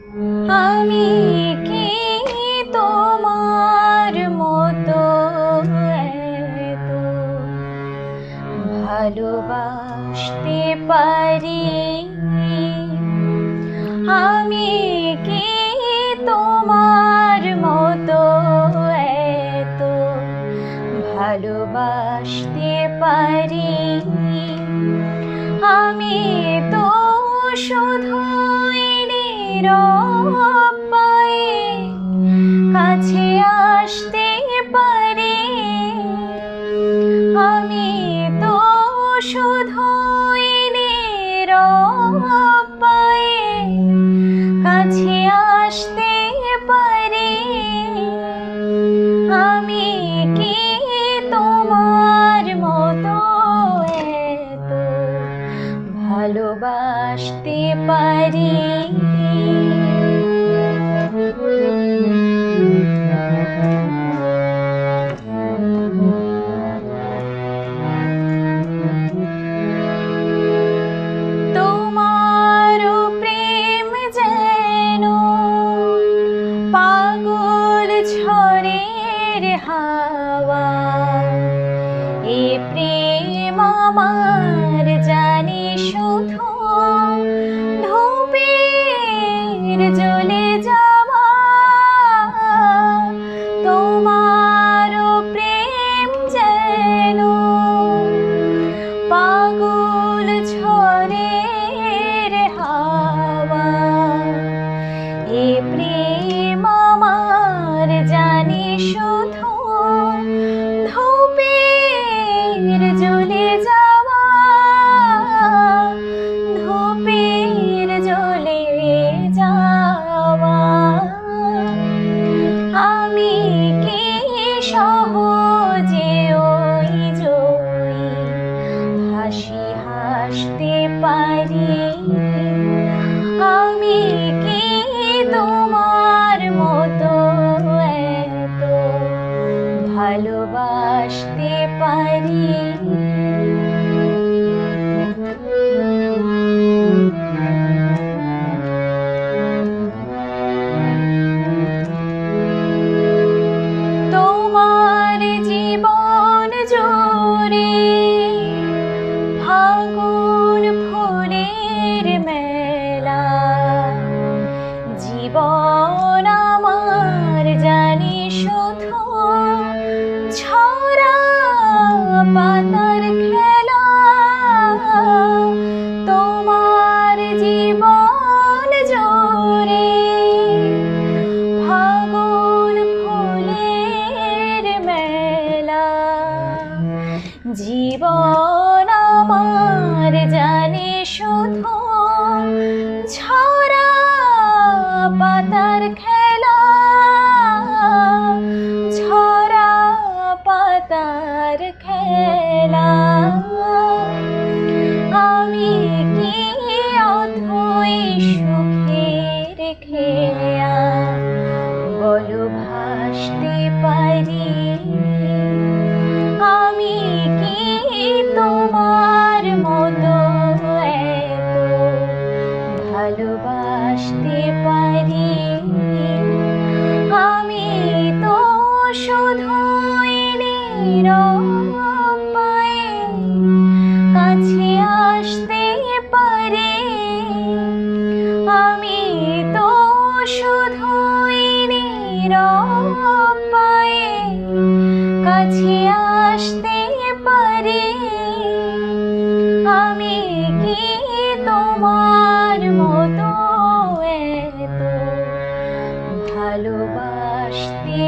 আমি কি তোমার মতো এত ভালোবাসতে পারি? আমি কি তোমার মতো এত ভালোবাসতে পারি? আমি তো শুধুই নীরব পায়ে কাছে আসতে পারি। আমি তো শুধুই নীরব পায়ে কাছে আসতে পারি। আমি কি তোমার মতো এত ভালোবাসতে পারি? তোমার প্রেম যেন পাগল ঝড়ের হাওয়া। এ প্রেম আমার জানি শুধু ধূপের জ্বলে যাওয়া। তোমার প্রেম যেন পাগল ঝড়ের হাওয়া। এ প্রেম আমার জানি শুধু ধূপের জ্বলে যাওয়া। ধূপের জ্বলে যাওয়া। আমি কি সহজে ওই জয়ী হাসি হাসতে পারি? আমি কি তোমার মতো এত ভালোবাসতে পারি? তোমার জীবন জুড়ে ফাগুন ফুলের মেলা। জীবন আমার জানি শুধু ছড়া পাতার খেলা। তোমার জীবন জুড়ে ফাগুন ফুলের মেলা। জীবন আমার জানি শুধু ছড়া পাতার খেলা। ছড়া পাতার খেলা। আমি কি অথই সুখের খেয়া বলো ভাসতে পারি? আমি কি তোমার মতো এত ভালোবাসতে পারি? আমি তো শুধুই নীরব পায়ে কাছে আসতে পারি। আমি তো শুধুই নীরব পায়ে কাছে আসতে পারি। আমি কি তোমার মতো এত ভালোবাসতে